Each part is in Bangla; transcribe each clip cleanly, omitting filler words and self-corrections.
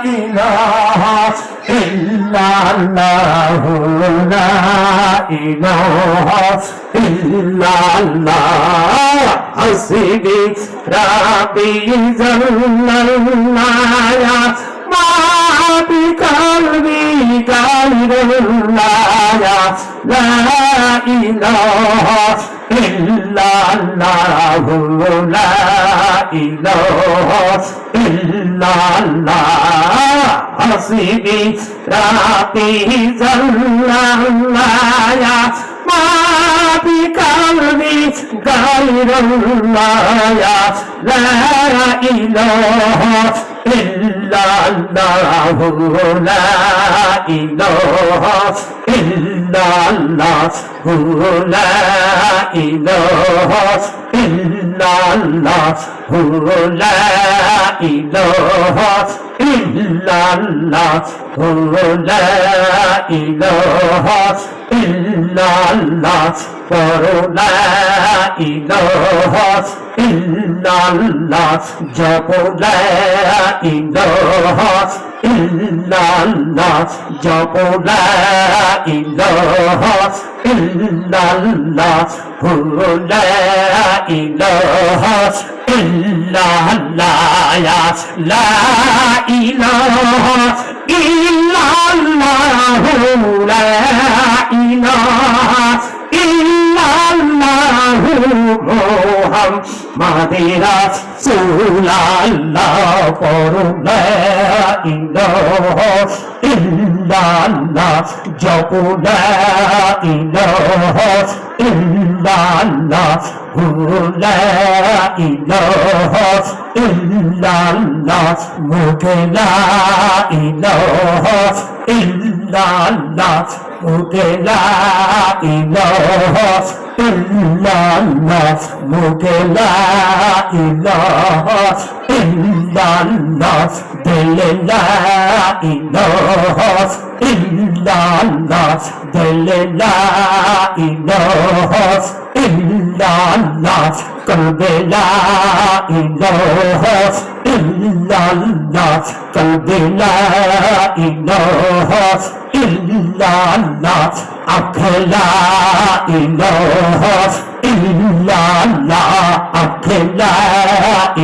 ইলাহা ইল্লাল্লাহ লা ইলাহা ইল্লাল্লাহ হাসবি রাব্বি জাল্লাল্লাহ মা বিকলবি গায়রুল্লাহ লা ইলাহা ইল্লাল্লাহ লা ইলাহা ইল্লাল্লাহ হাসবি রাব্বি জাল্লাল্লাহ মা বিকলবি গায়রুল্লাহ লা ইলাহা ইল্লাল্লাহ লা ইলাহা ইল্লাল্লাহ লা ইলাহা ইল্লাল্লাহ লা ইলাহা ইল্লাল্লাহ লা ইলাহা ইল্লাল্লাহ লা ইলাহা ইল্লাল্লাহ জপ লা ইলাহা ইল্লাল্লাহ জপ লা ইলাহা ইল্লাল্লাহ লা ইলাহা ইল্লাল্লাহ লা ইলাহা ইল্লাল্লাহ লা ইলাহা ইল্লাল্লাহ মুহাম্মাদুর রাসূলুল্লাহ পড়ো লা ইলাহা ইল্লাল্লাহ জপ লা ইলাহা ইল্লাল্লাহ লা ইলাহা ইল্লাল্লাহ মুখে লা ইলাহা ইল্লাল্লাহ মুখে লা ইলাহা ইল্লাল্লাহ মুখে লা ইলাহা ইল্লাল্লাহ দিলে লা ইলাহা ইল্লাল্লাহ দিলে লা ইলাহা ইল্লাল্লাহ কলবে লা ইলাহা ইল্লাল্লাহ কলবে লা ইলাহা ইল্লাল্লাহ আঁখে লা ইলাহা ইল্লাল্লাহ আঁখে লা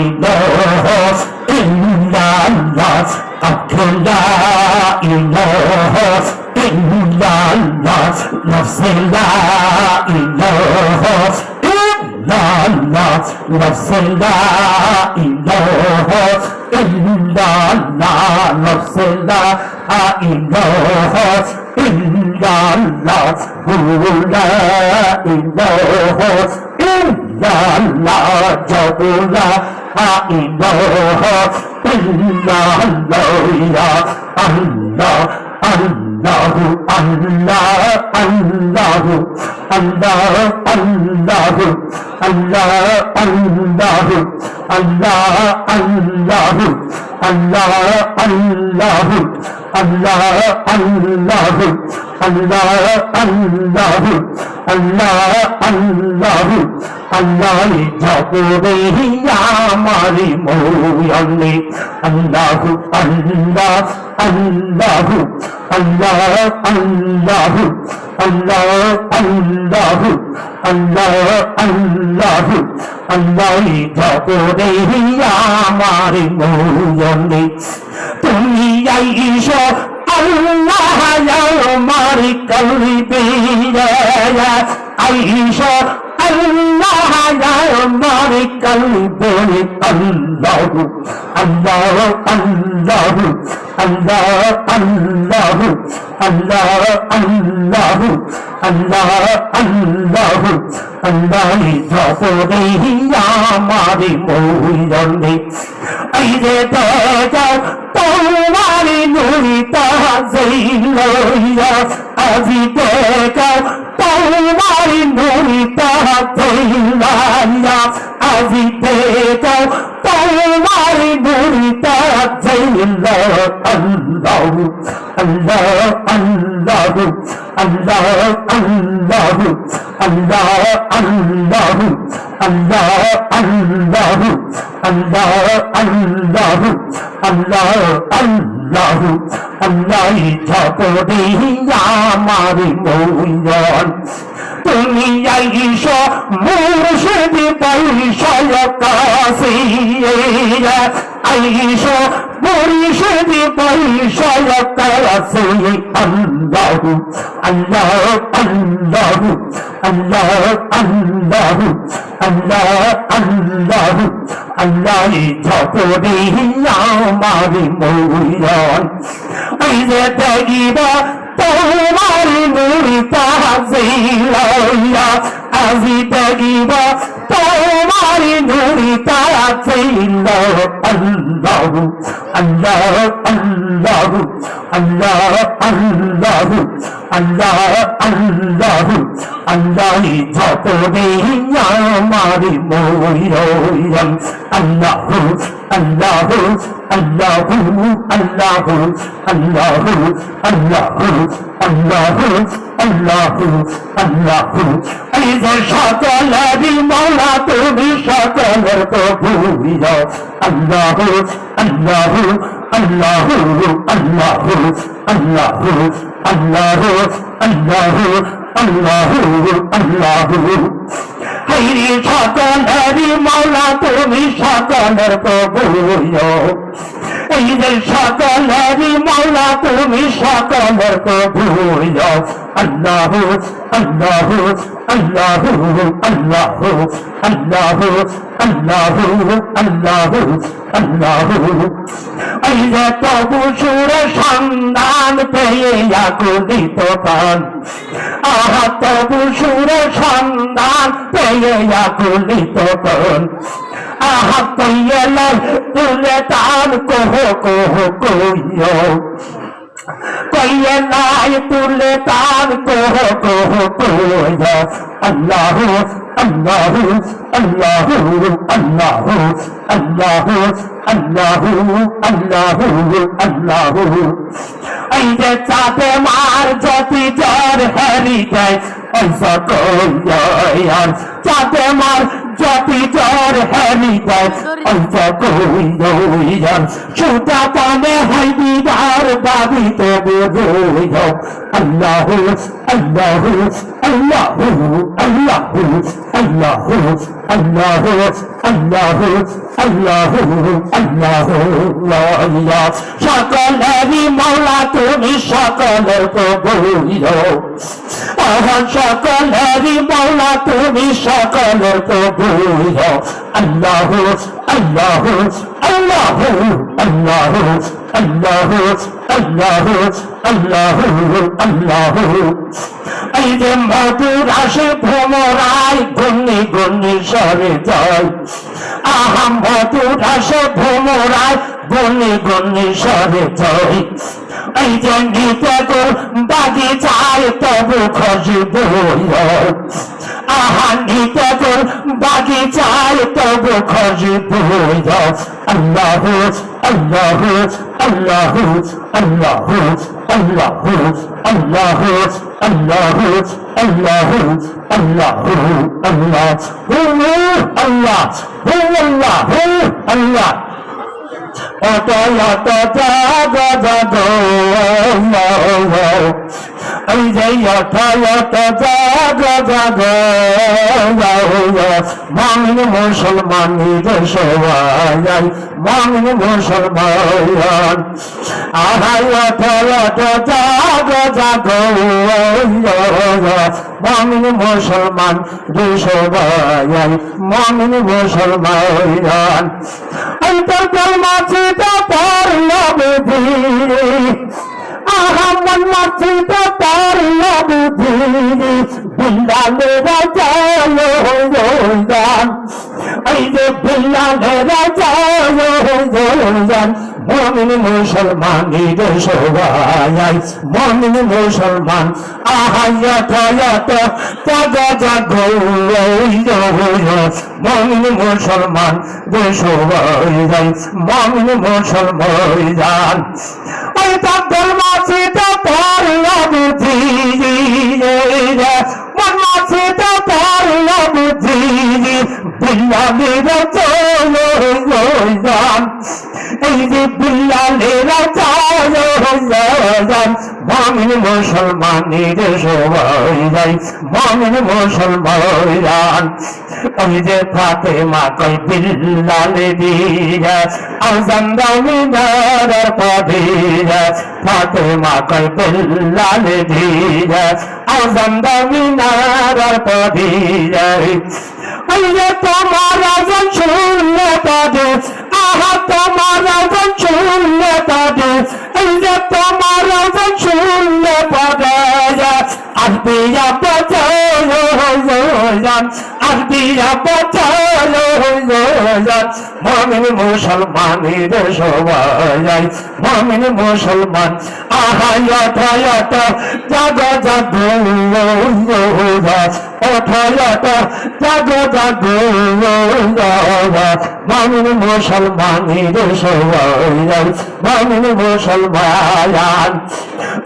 ইলাহা ইল্লাল্লাহ আঁখে লা ইলাহা ইল্লাল্লাহ নফসে লা ইলাহা ইল্লাল্লাহ নফসে লা ইলাহা ইল্লাল্লাহ নফসে লা ইলাহা ইল্লাল্লাহ লা ইলাহা ইল্লাল্লাহ জপ লা ইলাহা ইল্লাল্লাহ ইয়া আল্লাহ আল্লাহ আল্লাহ আল্লাহ আল্লাহ আল্লাহ আল্লাহ আল্লাহ আল্লাহ আল্লাহ আল্লাহ আল্লাহ আল্লাহ আল্লাহ আল্লাহ আল্লাহ আল্লাহ আল্লাহ আল্লাহ জপরে আমারি মোয়নে আল্লাহ আল্লাহ আল্লাহ আল্লাহ আল্লাহ আল্লাহ আল্লাহ আল্লাহ আল্লাহ আল্লাহ জপরে আমারি মোয়নে তুমি আইসো আল্লাহ আমার কলবে আইসো আল্লাহ আমার কলবে আল্লাহ আল্লাহ আল্লাহ আল্লাহ আল্লাহ আল্লাহ আল্লাহ আল্লাহ আল্লাহ আল্লাহ জপরে আমারি মোয়নে এই যে যাও তোমার নুরি তাজিলইয়া আজি দেখাও তোমার নুরি তাজিলইয়া আজি দেখাও তোমার নুরি তাজিলইয়া আল্লাহ আল্লাহ আল্লাহ আল্লাহ আল্লাহ আল্লাহ আল্লাহ আল্লাহ আল্লাহ আল্লাহ আল্লাহ আল্লাহ আল্লাহ আল্লাহ ঝপড়ি আমার মৌজন তুমি আইস মুর্শিদ পয়সায় কাছে আইস মুর্শিদ পয়সায় কাছে আল্লাহ আল্লাহ আল্লাহ আল্লাহ আল্লাহ আল্লাহ আল্লাহ আল্লাহ ঝপড়ি আমার মৌজন এই যে দেখিবা তোমার নুরি তাজিলাইয়া আজি দেখিবা তোমার নুরি তাজিলা আল্লাহ আল্লাহ আল্লাহ আল্লাহ আল্লাহ আল্লাহ আল্লাহ আল্লাহ ঝপড়ি আমার মৌজন আল্লাহ আল্লাহ আল্লাহ আল্লাহ আল্লাহ আল্লাহ আল্লাহ আল্লাহ আল্লাহ এই যে সকলেরই মৌলা তুমি সকলের প্রভু আল্লাহ আল্লাহ আল্লাহ আল্লাহ আল্লাহ আল্লাহ আল্লাহ আল্লাহ আল্লাহ হাইরে সকলেরই মৌলা তুমি সকলের প্রভু এই যে সকলেরই মৌলা তুমি সকলের প্রভু আল্লাহ আল্লাহ আল্লাহ আল্লাহ আল্লাহ আল্লাহ আল্লাহ আল্লাহ এই যে তবু সুরে সন্ধান পেয়ে আকুলিত প্রাণ আহা তবু সুরে সন্ধান পেয়ে আকুলিত প্রাণ আহা কইয়ে তুলে তান কোহ কোহ কইয় কইয়ে নাই তুলে তান কোহ কোহ কইয় আল্লাহ আল্লাহ আল্লাহ আল্লাহ আল্লাহ আল্লাহ আল্লাহ আল্লাহ এই যে চাপে মার জ্যোতি জ্বর হারি যায় ऐसा कोई यार चाहते मार जाती जार है निगाह ऐसा कोई यार छूटा पाने है दीदार बाबी तो बोझो अल्लाह अल्लाह अल्लाह अल्लाह अल्लाह अल्लाह अल्लाह अल्लाह अल्लाह सकलेरी मौला तुमी सकलेर प्रभु সকলেরই মৌলা তুমি সকলের প্রভু আল্লাহ আল্লাহ আল্লাহ আল্লাহ আল্লাহ আল্লাহ আল্লাহ আল্লাহ এই যে মধুর আসে ভ্রমরায় ঘূর্ণি ঘূর্ণি সরে যায় আহা মধুর আসে ভ্রমরায় ঘূর্ণি ঘূর্ণি সরে যায় এই যে নিতে তোর বাগিচায় তবু খুশবু আহা নিতে তোর বাগিচায় তবু খুশবু আল্লাহ আল্লাহ আল্লাহ আল্লাহ আল্লাহ আল্লাহ আল্লাহ আল্লাহ আল্লাহ আল্লাহ আল্লাহ আল্লাহ আল্লাহ অত অত জাগ জাগ এই যে অত অত জাগ জাগ মামিন মুসলমানের সবাই মামিন মুসলমান আহাই অত অত জাগ জাগ মামিন মুসলমান রে সবাই মামিন মুসলমান অন্তর মাছিটা পারলো বুঝি আহমদ মাছিটা পারলো বুঝি বিল্লালেরা যায় গান এই যে বিল্লালেরা যায় গান মমিন মুসলমানের সবাই মমিন মুসলমান আহায়াত তাজা জাগো মমিন মুসলমান সবাই মমিন মুসলমান ওই তাদের মাঝেটা পারলো বুঝি মন মাঝেটা পারলো বুঝি বিল্লালেরা চলো মুমিন মুসলমানের সবাই যাই মুমিন মুসলমান ওই যে ফাতেমা কই বিল্লাল দিয়া আজান দাও মিনারের পাদিয়া ফাতেমা কই বিল্লাল দিয়া আজান দাও মিনারের পাদিয়া ওই যে তোমার আজান শুনলে পাদে আহা তোমার আজান শুনলে পাদে এই যে তোমার আজান শুনলে পাদে আসবিয়া বাঁচালো জান আসবিয়া বাঁচালো জান মুমিন মুসলমানের সবাই মুমিন মুসলমান আহা ওঠো ওঠো জাগো জাগো ওঠো ওঠো জাগো জাগো মুমিন মুসলমানের সবাই মুমিন মুসলমান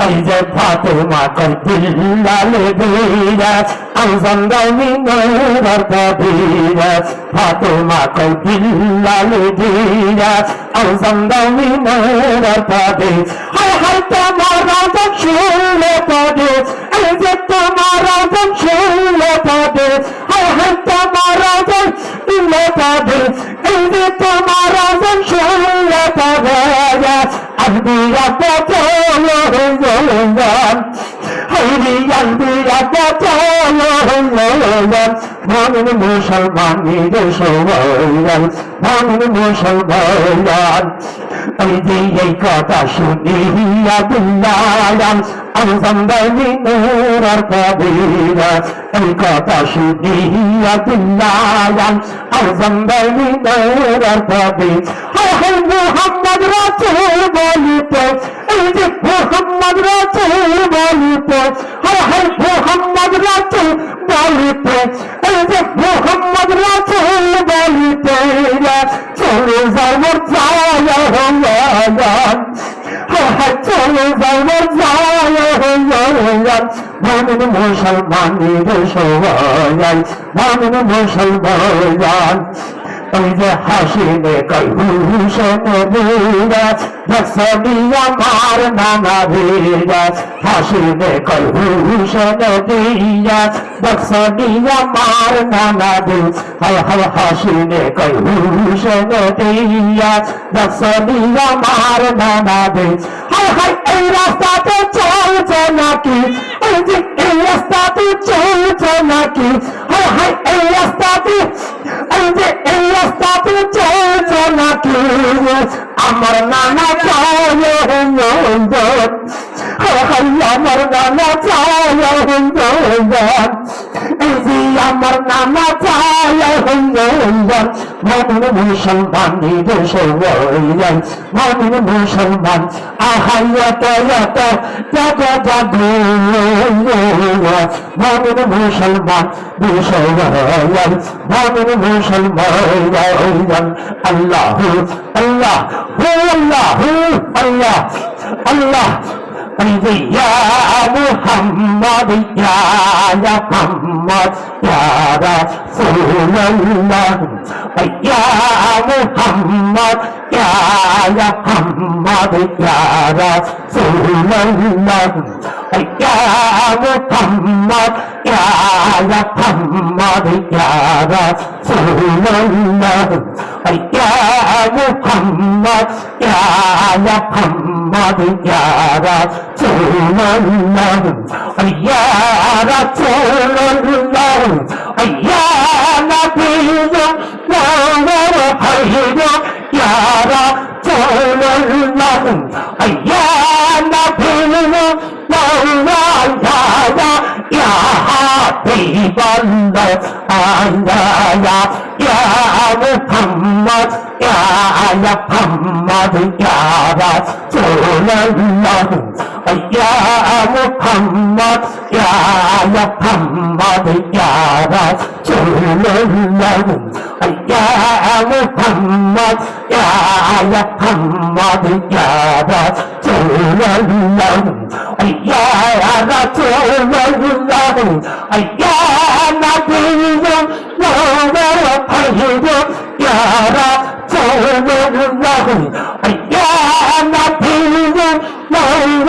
এই যে ফাতেমা কই বিল্লাল দিয়া আজান দাও মিনারের পাদিয়া ফাতেমা কই বিল্লাল দিয়া আজান দাও মিনারের পাদিয়া হায় হায় তোমার আজান শুনলে পাদে এই যে তোমার আজান শুনলে পাদে হায় হায় তোমার আজান শুনলে পাদে এই যে তোমার আজান শুনলে পাদে আসবিয়া বাঁচালো জান হাইরিয়া আসবিয়া বাঁচালো জান মুমিন মুসলমানের সবাই মুমিন মুসলমান এই যে এই কথা শুনিয়া বিল্লাল আজান দাও মিনারের পাদিয়া এই কথা শুনিয়া বিল্লাল আজান দাও মিনারের পাদিয়া হায় হায় মুহাম্মদ রাসূল বলিতে এই যে মুহাম্মদ রাসূল বলিতে হায় হায় মুহাম্মদ রাসূল বলিতে এই যে মুহাম্মদ রাসূল বলিতে চলে যাও মোর ছায়া হইয়া চলে যাও মোর ছায়া হইয়া মুমিন মুসলমানের সবাই মুমিন মুসলমান ওই যে হাসিনে কই হুসেন বীরা দেখছনি আমার নানা বীরা হাসিনে কই হুসেন দিয়া দেখছনি আমার নানা বীর হায় হায় হাসিনে কই হুসেন দিয়া দেখছনি আমার নানা বীর হায় হায় এই রাস্তাতে চলছে নাকি এই যে এই রাস্তাতে চলছে নাকি হায় হায় এই রাস্তাতে এই যে এই রাস্তাতে চলছে নাকি আমার নানা চায় আমার নানা চায় এই যে আমার নানা চায় মুমিন মুসলমানের সবাই মুমিন মুসলমান আহাইয়াত জাগো জাগো মুমিন মুসলমান সবাই মুমিন মুসলমান আল্লাহ আল্লাহ আল্লাহ আল্লাহ আল্লাহ ইয়া মুহাম্মদ ইয়া মুহাম্মদ ইয়া রাসূলুল্লাহ ইয়া মুহাম্মদ ইয়া মুহাম্মদ ইয়া রাসূলুল্লাহ ইয়া মুহাম্মদ ইয়া মুহাম্মদ ইয়া রাসূলুল্লাহ ইয়া মুহাম্মদ ইয়া মুহাম্মদ ইয়া রাসূলুল্লাহ ইয়া রাসূলুল্লাহ ইয়া নবিয়্যু নূর হাইয়্যু ইয়া রাসূলুল্লাহ ইয়া নবিয়্যু নূর ইয়া হাবিবাল্লাহ আল্লাহ ইয়া মুহাম্মদ ইয়া মুহাম্মদ ইয়া রাসূলুল্লাহ ইয়া মুহাম্মদ ইয়া মুহাম্মদ ইয়া রাসূলুল্লাহ ইয়া মুহাম্মদ ইয়া মুহাম্মদ ইয়া রাসূলুল্লাহ ইয়া রাসূলুল্লাহ ইয়া নবিয়্যু নূর হাইয়্যু ইয়া রাসূলুল্লাহ ইয়া নবিয়্যু নূর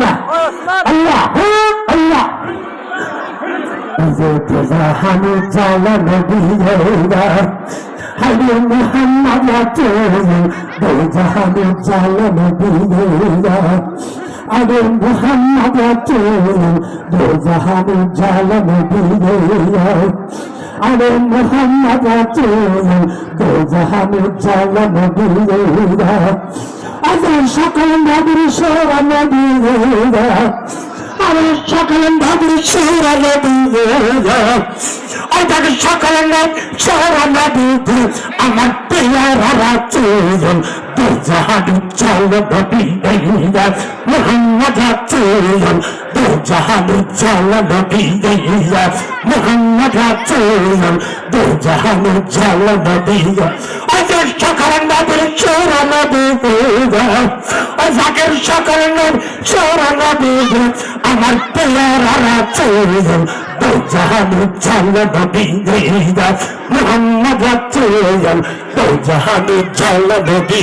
আল্লাহ আল্লাহ আল্লাহ জাহানু জালা নবী হরে মোহাম্মদ রাসূল জাহানু জালা নবী আরে মোহাম্মদ রাসূল জাহানু জালা নবী আরে মোহাম্মদ রাসূল জাহানু জালা নবী আরে সকল নবীর সেরা নবী আরে সকল নবীর সেরা নবী আরে সকল নবীর সেরা নবী আমার পেয়ারা রাসূল জাহানু জালা নবী মোহাম্মদ রাসূল জাহানু জালা নবী মোহাম্মদ রাসূল জাহানু জালা নবী আরে সকল নবীর সেরা নবী জাকের সকল নবীর সেরা নবী আমার পেয়ারা রাসূল জাহানু জালা নবী মোহাম্মদ রাসূল জাহানু জালা নবী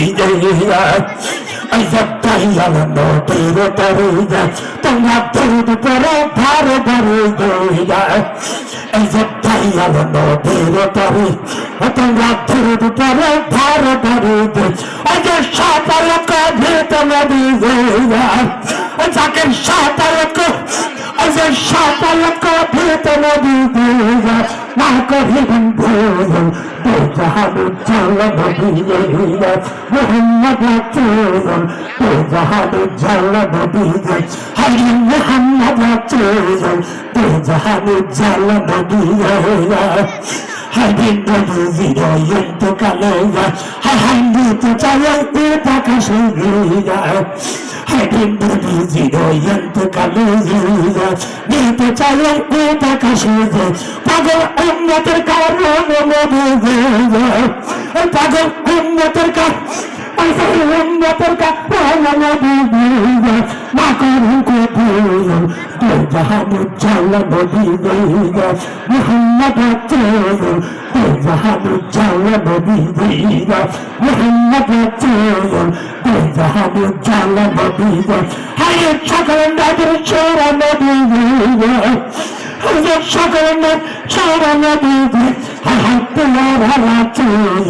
আইয়ালা নবীর তরিয়া তোমরা দরুদ পড়ো ভারে ভারে দইয়া আইয়ালা নবীর তরিয়া তোমরা দরুদ পড়ো ভারে ভারে দইয়া সাতার কবিত নবী দইয়া যাকে সাতার সাতার কবিত নবী দইয়া না কহিবেন ভুল জাহানু জালা নবী মোহাম্মদ রাসূল জাহানু জালা নবী হরে মোহাম্মদ রাসূল জাহানু জালা নবী হরে নবীর ইন্তকালে হাই নিতে চাই আকাশে হরে নবীর ইন্তকালে নিতে চাই আকাশে পাগল উম্মতের কারণে নবী পাগল উম্মতের কারণে উম্মতের কারণে নবী না করুন কবুল জাহানু জালা নবী মোহাম্মদ রাসূল জাহানু জালা নবী মোহাম্মদ রাসূল জাহানু জালা নবী হায় সকল নবীর সেরা নবী সকল নবীর সেরা নবী হায় পেয়ারা রাসূল